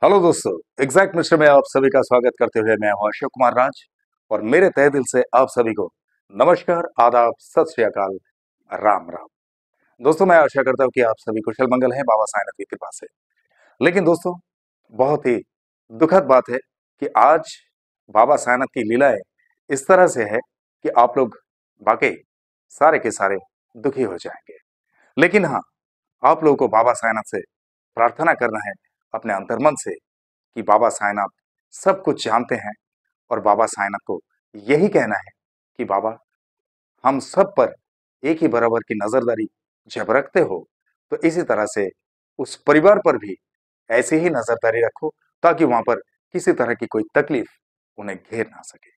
Hello दोस्तों, exact mister में आप सभी का स्वागत करते हुए मैं हूं अशोक कुमार राज और मेरे तहे दिल से आप सभी को नमस्कार, आदाब, सत श्री अकाल, राम राम। दोस्तों, मैं आशा करता हूं कि आप सभी कुशल मंगल हैं बाबा साईंनाथ की कृपा से। लेकिन दोस्तों, बहुत ही दुखद बात है कि आज बाबा साईंनाथ की लीलाएं इस तरह से है कि आप लोग वाकई सारे के सारे दुखी हो जाएंगे। लेकिन हाँ, आप लोगों को बाबा साईंनाथ से प्रार्थना करना है अपने अंतर्मन से कि बाबा साईंनाथ सब कुछ जानते हैं और बाबा साईंनाथ को यही कहना है कि बाबा, हम सब पर एक ही बराबर की नजरदारी जब रखते हो तो इसी तरह से उस परिवार पर भी ऐसी ही नजरदारी रखो ताकि वहां पर किसी तरह की कोई तकलीफ उन्हें घेर ना सके।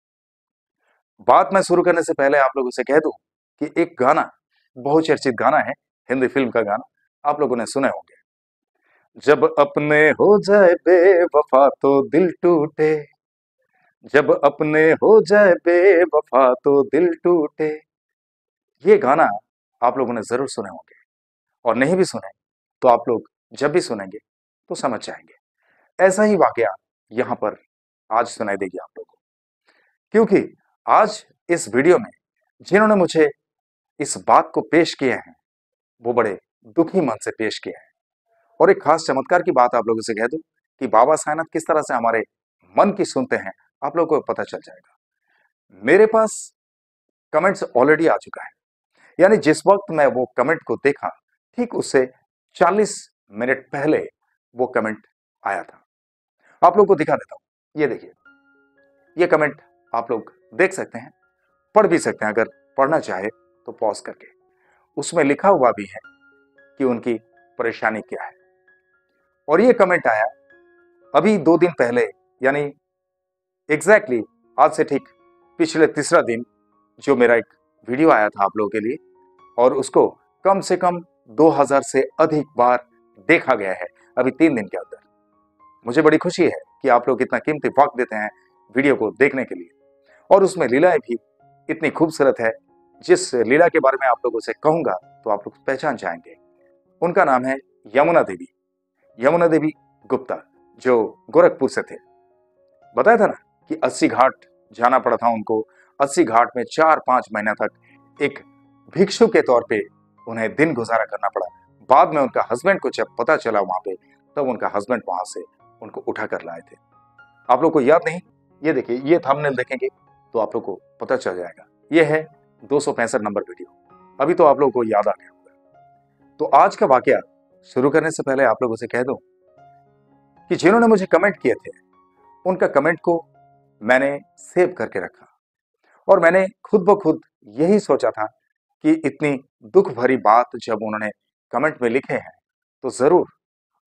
बात मैं शुरू करने से पहले आप लोगों से कह दूं कि एक गाना, बहुचर्चित गाना है, हिंदी फिल्म का गाना, आप लोगों ने सुने होंगे। जब अपने हो जाए बेवफा तो दिल टूटे, जब अपने हो जाए बेवफा तो दिल टूटे। ये गाना आप लोगों ने जरूर सुने होंगे और नहीं भी सुने तो आप लोग जब भी सुनेंगे तो समझ जाएंगे। ऐसा ही वाकया यहां पर आज सुनाई देगी आप लोगों को, क्योंकि आज इस वीडियो में जिन्होंने मुझे इस बात को पेश किए हैं वो बड़े दुखी मन से पेश किए हैं। और एक खास चमत्कार की बात आप लोगों से कह दूं कि बाबा साईंनाथ किस तरह से हमारे मन की सुनते हैं, आप लोगों को पता चल जाएगा। मेरे पास कमेंट्स ऑलरेडी आ चुका है, यानी जिस वक्त मैं वो कमेंट को देखा ठीक उससे 40 मिनट पहले वो कमेंट आया था। आप लोगों को दिखा देता हूं, ये देखिए। ये कमेंट आप लोग देख सकते हैं, पढ़ भी सकते हैं अगर पढ़ना चाहे तो पॉज करके। उसमें लिखा हुआ भी है कि उनकी परेशानी क्या है। और ये कमेंट आया अभी 2 दिन पहले, यानी एग्जैक्टली आज से ठीक पिछले तीसरा दिन, जो मेरा एक वीडियो आया था आप लोगों के लिए और उसको कम से कम 2000 से अधिक बार देखा गया है अभी 3 दिन के अंदर। मुझे बड़ी खुशी है कि आप लोग इतना कीमती वक्त देते हैं वीडियो को देखने के लिए। और उसमें लीलाएं भी इतनी खूबसूरत है। जिस लीला के बारे में आप लोगों से कहूंगा तो आप लोग पहचान जाएंगे। उनका नाम है यमुना देवी, यमुना देवी गुप्ता, जो गोरखपुर से थे। बताया था ना कि 80 घाट जाना पड़ा था उनको। 80 घाट में 4-5 महीना तक एक भिक्षु के तौर पे उन्हें दिन गुजारा करना पड़ा। बाद में उनका हस्बैंड को जब पता चला वहां पे, तब उनका हस्बैंड वहां से उनको उठा कर लाए थे। आप लोग को याद नहीं? ये देखिए, ये थंबनेल देखेंगे तो आप लोग को पता चल जाएगा। ये है 265 नंबर वीडियो। अभी तो आप लोगों को याद आ गया होगा। तो आज का वाकया शुरू करने से पहले आप लोगों से कह दूं कि जिन्होंने मुझे कमेंट किए थे उनका कमेंट को मैंने सेव करके रखा और मैंने खुद ब खुद यही सोचा था कि इतनी दुख भरी बात जब उन्होंने कमेंट में लिखे हैं तो जरूर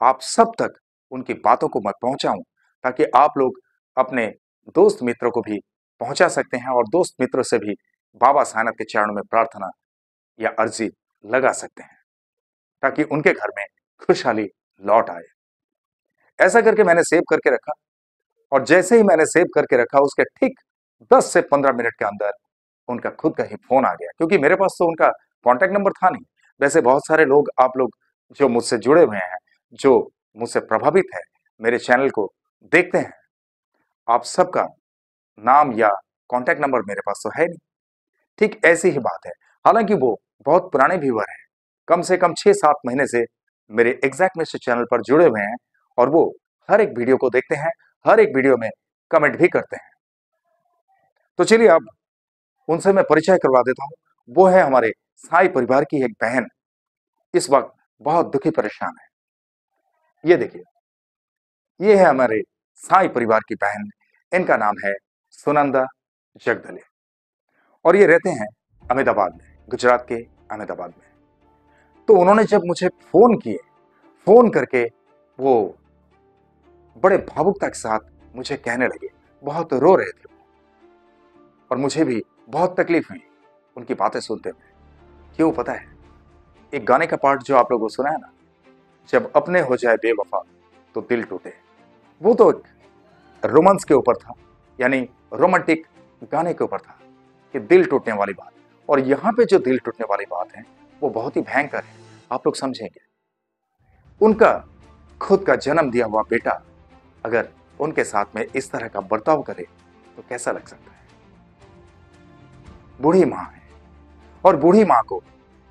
आप सब तक उनकी बातों को मैं पहुंचाऊं, ताकि आप लोग अपने दोस्त मित्रों को भी पहुंचा सकते हैं और दोस्त मित्रों से भी बाबा साईंनाथ के चरणों में प्रार्थना या अर्जी लगा सकते हैं ताकि उनके घर में खुशहाली लौट आए। ऐसा करके मैंने सेव करके रखा और जैसे ही मैंने सेव करके रखा उसके ठीक 10 से 15 मिनट के अंदर उनका खुद का ही फोन आ गया, क्योंकि मेरे पास तो उनका कॉन्टैक्ट नंबर था नहीं। वैसे बहुत सारे लोग, आप लोग जो मुझसे जुड़े हुए हैं, जो मुझसे प्रभावित है, मेरे चैनल को देखते हैं, आप सबका नाम या कॉन्टैक्ट नंबर मेरे पास तो है नहीं। ठीक ऐसी ही बात है। हालांकि वो बहुत पुराने व्यूअर हैं, कम से कम 6-7 महीने से मेरे एग्जैक्ट मिस्टर चैनल पर जुड़े हुए हैं और वो हर एक वीडियो को देखते हैं, हर एक वीडियो में कमेंट भी करते हैं। तो चलिए अब उनसे मैं परिचय करवा देता हूं। वो है हमारे साई परिवार की एक बहन, इस वक्त बहुत दुखी परेशान है। ये देखिए, ये है हमारे साई परिवार की बहन। इनका नाम है सुनंदा जगदले और ये रहते हैं अहमदाबाद में, गुजरात के अहमदाबाद में। तो उन्होंने जब मुझे फोन किए, फोन करके वो बड़े भावुकता के साथ मुझे कहने लगे, बहुत रो रहे थे और मुझे भी बहुत तकलीफ हुई उनकी बातें सुनते हुए। क्यों पता है? एक गाने का पार्ट जो आप लोगों को सुना है ना, जब अपने हो जाए बेवफा तो दिल टूटे, वो तो एक रोमांस के ऊपर था, यानी रोमांटिक गाने के ऊपर था कि दिल टूटने वाली बात। और यहां पे जो दिल टूटने वाली बात है वो बहुत ही भयंकर है, आप लोग समझेंगे। उनका खुद का जन्म दिया हुआ बेटा अगर उनके साथ में इस तरह का बर्ताव करे तो कैसा लग सकता है। बूढ़ी माँ है और बूढ़ी माँ को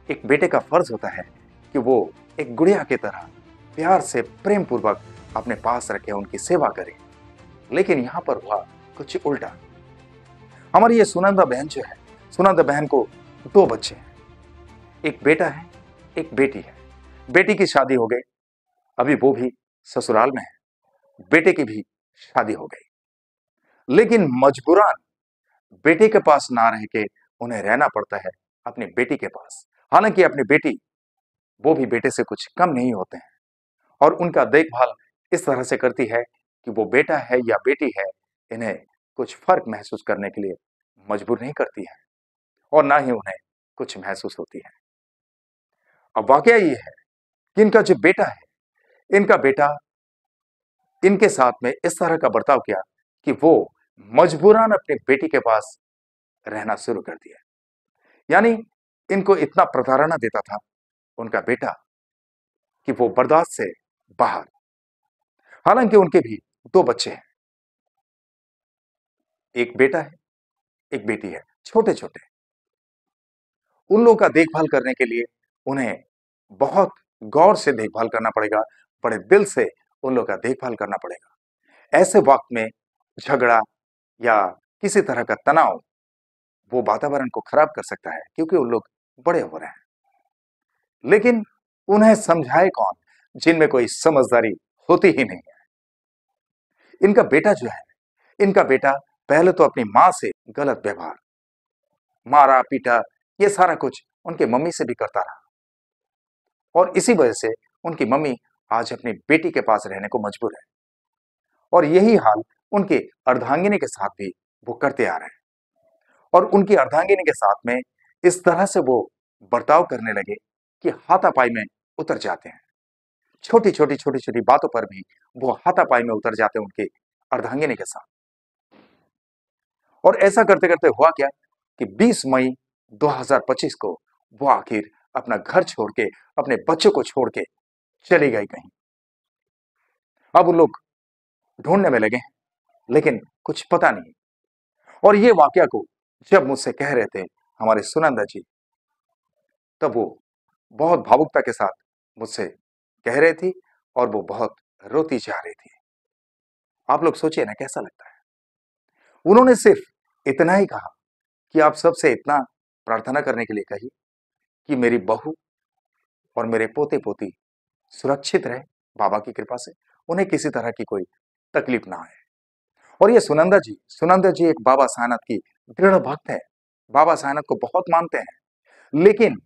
एक बेटे का फर्ज होता है कि वो एक गुड़िया की तरह प्यार से प्रेम पूर्वक अपने पास रखे, उनकी सेवा करे। लेकिन यहां पर हुआ कुछ उल्टा। हमारी ये सुनंदा बहन जो है, सुनंदा बहन को 2 बच्चे हैं, एक बेटा है, एक बेटी है। बेटी की शादी हो गई, अभी वो भी ससुराल में है। बेटे की भी शादी हो गई, लेकिन मजबूरन बेटे के पास ना रह के उन्हें रहना पड़ता है अपनी बेटी के पास। हालांकि अपनी बेटी, वो भी बेटे से कुछ कम नहीं होते हैं और उनका देखभाल इस तरह से करती है कि वो बेटा है या बेटी है, इन्हें कुछ फर्क महसूस करने के लिए मजबूर नहीं करती है और ना ही उन्हें कुछ महसूस होती है। अब वाकया ये है कि इनका जो बेटा है, इनका बेटा इनके साथ में इस तरह का बर्ताव किया कि वो मजबूरन अपनी बेटी के पास रहना शुरू कर दिया। यानी इनको इतना प्रताड़ना देता था उनका बेटा कि वो बर्दाश्त से बाहर। हालांकि उनके भी 2 बच्चे हैं, एक बेटा है, एक बेटी है, छोटे छोटे। उन लोगों का देखभाल करने के लिए उन्हें बहुत गौर से देखभाल करना पड़ेगा, बड़े दिल से उन लोगों का देखभाल करना पड़ेगा। ऐसे वक्त में झगड़ा या किसी तरह का तनाव वो वातावरण को खराब कर सकता है, क्योंकि उन लोग बड़े हो रहे हैं। लेकिन उन्हें समझाए कौन, जिनमें कोई समझदारी होती ही नहीं है। इनका बेटा जो है, इनका बेटा पहले तो अपनी मां से गलत व्यवहार, मारा पीटा, ये सारा कुछ उनकी मम्मी से भी करता रहा और इसी वजह से उनकी मम्मी आज अपनी बेटी के पास रहने को मजबूर है। और यही हाल उनके अर्धांगिनी के साथ भी वो करते आ रहे हैं और उनकी अर्धांगिनी के साथ में इस तरह से वो बर्ताव करने लगे कि हाथापाई में उतर जाते हैं। छोटी छोटी बातों पर भी वो हाथापाई में उतर जाते हैं उनके अर्धांगिनी के साथ। और ऐसा करते करते हुआ क्या कि 20 मई 2025 को वो आखिर अपना घर छोड़ के, अपने बच्चों को छोड़ के चली गई कहीं। अब उन लोग ढूंढने में लगे हैं, लेकिन कुछ पता नहीं। और ये वाकया को जब मुझसे कह रहे थे हमारे सुनंदा जी, तब वो बहुत भावुकता के साथ मुझसे कह रही थी और वो बहुत रोती जा रही थी। आप लोग सोचिए ना कैसा लगता है। उन्होंने सिर्फ इतना ही कहा कि आप सबसे इतना प्रार्थना करने के लिए कही कि मेरी बहू और मेरे पोते पोती सुरक्षित रहे बाबा की कृपा से, उन्हें किसी तरह की कोई तकलीफ ना आए। और ये सुनंदा जी एक बाबा साईनाथ की दृढ़ भक्त है, बाबा साईनाथ को बहुत मानते हैं। लेकिन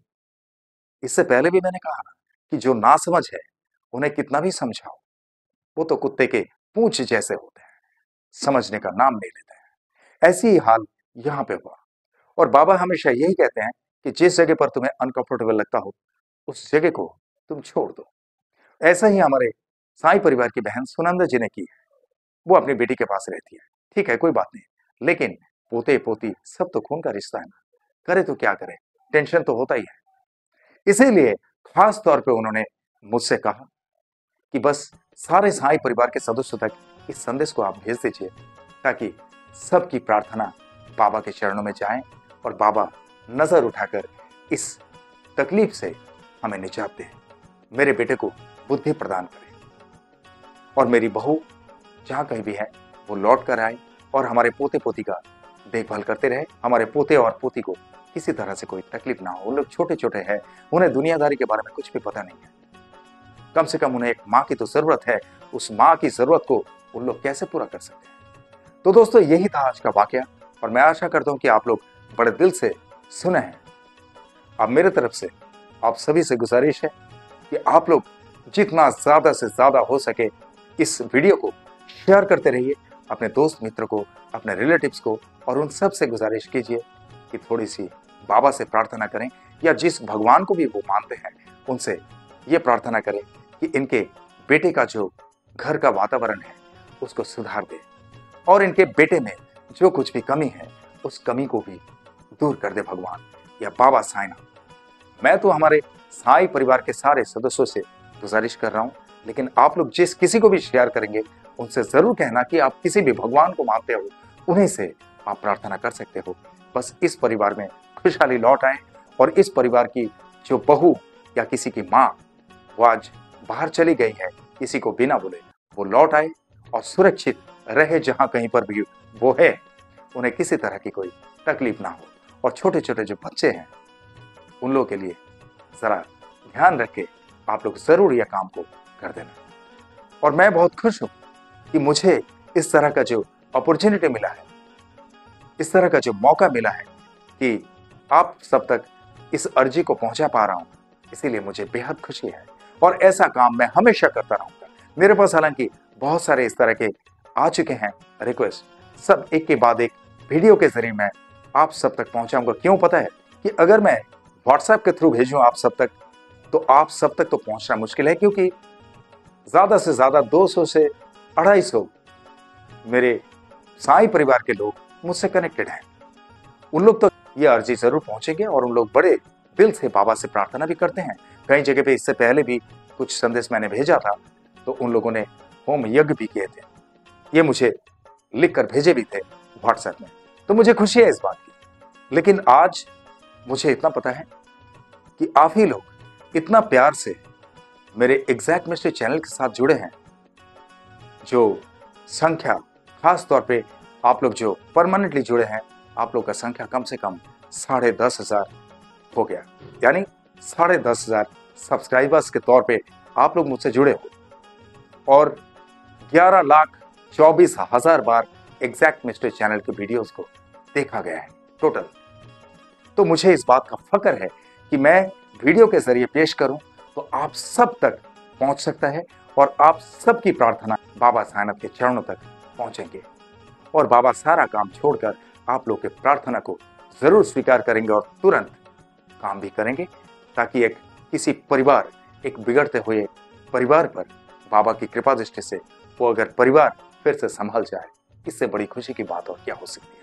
इससे पहले भी मैंने कहा ना कि जो नासमझ है, उन्हें कितना भी समझाओ, वो तो कुत्ते के पूंछ जैसे होते हैं, समझने का नाम नहीं लेते हैं। ऐसी ही हाल यहाँ पे हुआ। और बाबा हमेशा यही कहते हैं कि जिस जगह पर तुम्हें अनकंफर्टेबल लगता हो, उस जगह को तुम छोड़ दो। ऐसा ही हमारे साईं परिवार की बहन सुनंदा जी ने की है। वो अपनी बेटी के पास रहती है, ठीक है, कोई बात नहीं, लेकिन पोते पोती सब तो खून का रिश्ता है ना, करे तो क्या करे, टेंशन तो होता ही है। इसीलिए खास तौर पे उन्होंने मुझसे कहा कि बस सारे साईं परिवार के सदस्यों तक इस संदेश को आप भेज दीजिए, ताकि सबकी प्रार्थना बाबा के चरणों में जाए और बाबा नजर उठाकर इस तकलीफ से हमें निजात दे, मेरे बेटे को बुद्धि प्रदान करे और मेरी बहू जहां कहीं भी है वो लौट कर आए और हमारे पोते पोती का देखभाल करते रहे। हमारे पोते और पोती को किसी तरह से कोई तकलीफ ना हो। उन लोग छोटे छोटे हैं, उन्हें दुनियादारी के बारे में कुछ भी पता नहीं है। कम से कम उन्हें एक माँ की तो जरूरत है, उस माँ की जरूरत को उन लोग कैसे पूरा कर सकते हैं। तो दोस्तों, यही था आज का वाकया और मैं आशा करता हूं कि आप लोग बड़े दिल से सुने हैं। अब मेरे तरफ से आप सभी से गुजारिश है कि आप लोग जितना ज्यादा से ज्यादा हो सके इस वीडियो को शेयर करते रहिए अपने दोस्त मित्र को, अपने रिलेटिव्स को, और उन सब से गुजारिश कीजिए कि थोड़ी सी बाबा से प्रार्थना करें या जिस भगवान को भी वो मानते हैं उनसे ये प्रार्थना करें कि इनके बेटे का जो घर का वातावरण है उसको सुधार दे और इनके बेटे में जो कुछ भी कमी है उस कमी को भी दूर कर दे भगवान या बाबा साईनाथ। मैं तो हमारे साईं परिवार के सारे सदस्यों से गुजारिश कर रहा हूं, लेकिन आप लोग जिस किसी को भी शेयर करेंगे उनसे जरूर कहना कि आप किसी भी भगवान को मानते हो, उन्हीं से आप प्रार्थना कर सकते हो। बस इस परिवार में खुशहाली लौट आए और इस परिवार की जो बहू या किसी की माँ वो आज बाहर चली गई है, किसी को बिना बोले वो लौट आए और सुरक्षित रहे जहां कहीं पर भी वो है, उन्हें किसी तरह की कोई तकलीफ ना हो। और छोटे छोटे जो बच्चे हैं उन लोगों के लिए जरा ध्यान रख के आप लोग जरूर यह काम को कर देना। और मैं बहुत खुश हूं कि मुझे इस तरह का जो अपॉर्चुनिटी मिला है, इस तरह का जो मौका मिला है कि आप सब तक इस अर्जी को पहुंचा पा रहा हूं, इसीलिए मुझे बेहद खुशी है। और ऐसा काम मैं हमेशा करता रहूंगा। मेरे पास हालांकि बहुत सारे इस तरह के आ चुके हैं रिक्वेस्ट, सब एक के बाद एक वीडियो के जरिए मैं आप सब तक पहुंचाऊंगा। क्यों पता है कि अगर मैं व्हाट्सएप के थ्रू भेजूं आप सब तक, तो आप सब तक तो पहुंचना मुश्किल है, क्योंकि ज्यादा से ज्यादा 200 से 250 मेरे साईं परिवार के लोग मुझसे कनेक्टेड हैं। उन लोग तक ये अर्जी जरूर पहुंचेंगे और उन लोग बड़े दिल से बाबा से प्रार्थना भी करते हैं। कई जगह पे इससे पहले भी कुछ संदेश मैंने भेजा था, तो उन लोगों ने होम यज्ञ भी किए थे, ये मुझे लिख कर भेजे भी थे व्हाट्सएप में। तो मुझे खुशी है इस बात की। लेकिन आज मुझे इतना पता है कि आप ही लोग इतना प्यार से मेरे एग्जैक्ट मिस्ट्री चैनल के साथ जुड़े हैं, जो संख्या खास तौर पे आप लोग जो परमानेंटली जुड़े हैं, आप लोग का संख्या कम से कम 10,500 हो गया। यानी 10,500 सब्सक्राइबर्स के तौर पे आप लोग मुझसे जुड़े हो और 11,24,000 बार एग्जैक्ट मिस्ट्री चैनल के वीडियोस को देखा गया है टोटल। तो मुझे इस बात का फक्र है कि मैं वीडियो के जरिए पेश करूं तो आप सब तक पहुंच सकता है और आप सबकी प्रार्थना बाबा साईनाथ के चरणों तक पहुंचेंगे और बाबा सारा काम छोड़कर आप लोग के प्रार्थना को जरूर स्वीकार करेंगे और तुरंत काम भी करेंगे, ताकि एक किसी परिवार, एक बिगड़ते हुए परिवार पर बाबा की कृपा दृष्टि से वो अगर परिवार फिर से संभल जाए, इससे बड़ी खुशी की बात और क्या हो सकती है।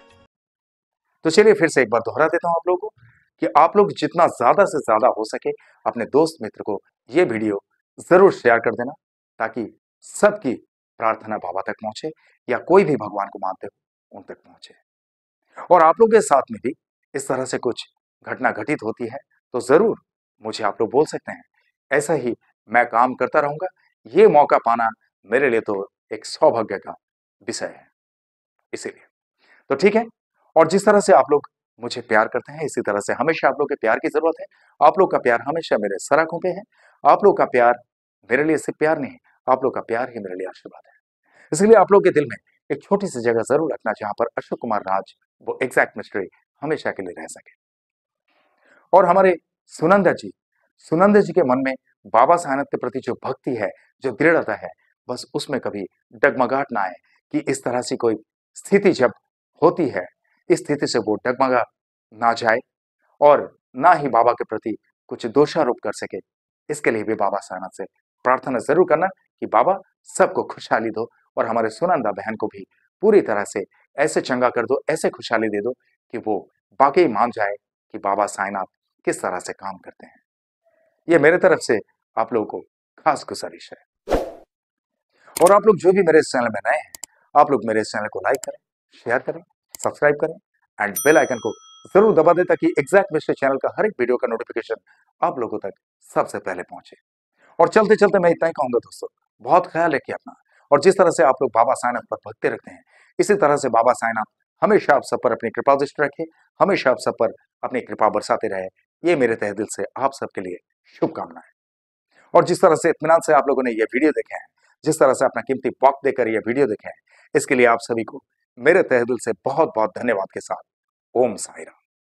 तो चलिए फिर से एक बार दोहरा देता हूं आप लोगों को कि आप लोग जितना ज्यादा से ज्यादा हो सके अपने दोस्त मित्र को ये वीडियो जरूर शेयर कर देना, ताकि सबकी प्रार्थना बाबा तक पहुंचे या कोई भी भगवान को मानते हो उन तक पहुंचे। और आप लोगों के साथ में भी इस तरह से कुछ घटना घटित होती है तो जरूर मुझे आप लोग बोल सकते हैं। ऐसा ही मैं काम करता रहूंगा। ये मौका पाना मेरे लिए तो एक सौभाग्य का विषय है, इसीलिए तो ठीक है। और जिस तरह से आप लोग मुझे प्यार करते हैं, इसी तरह से हमेशा आप लोग के प्यार की जरूरत है। आप लोग का प्यार हमेशा मेरे सर आंखों पे है। आप लोग का प्यार मेरे लिए सिर्फ प्यार नहीं है, आप लोग का प्यार ही मेरे लिए आशीर्वाद है। इसलिए आप लोग के दिल में एक छोटी सी जगह जरूर रखना जहां पर अशोक कुमार राज वो एग्जैक्ट मिस्ट्री हमेशा के लिए रह सके। और हमारे सुनंदा जी के मन में बाबा साईनाथ के प्रति जो भक्ति है, जो दृढ़ता है, बस उसमें कभी डगमगाहट ना आए कि इस तरह से कोई स्थिति जब होती है, इस स्थिति से वो डगमगा ना जाए और ना ही बाबा के प्रति कुछ दोषारोप कर सके। इसके लिए भी बाबा साईनाथ से प्रार्थना जरूर करना कि बाबा सबको खुशहाली दो और हमारे सुनंदा बहन को भी पूरी तरह से ऐसे चंगा कर दो, ऐसे खुशहाली दे दो कि वो वाकई मान जाए कि बाबा साईनाथ किस तरह से काम करते हैं। ये मेरे तरफ से आप लोगों को खास गुजारिश है। और आप लोग जो भी मेरे इस चैनल में नए हैं, आप लोग मेरे इस चैनल को लाइक करें, शेयर करें, सब्सक्राइब करें एंड बेल आइकन को जरूर दबा दें, ताकि एग्जैक्ट मिस्ट्री चैनल का हर एक वीडियो का नोटिफिकेशन आप लोगों तक सबसे पहले पहुंचे। और चलते चलते मैं इतना ही कहूंगा दोस्तों, बहुत ख्याल रखिए अपना। और जिस तरह से आप लोग बाबा साईनाथ पर भक्ति रखते हैं, इसी तरह से बाबा साईनाथ हमेशा आप सब पर अपनी कृपा दृष्टि रखे, हमेशा आप सब पर अपनी कृपा बरसाते रहे। ये मेरे तहे दिल से आप सबके लिए शुभकामनाएं। और जिस तरह से इत्मीनान से आप लोगों ने ये वीडियो देखे हैं, जिस तरह से अपना कीमती वक्त देकर ये वीडियो देखे हैं, इसके लिए आप सभी को मेरे तहे दिल से बहुत बहुत धन्यवाद के साथ ओम साईं राम।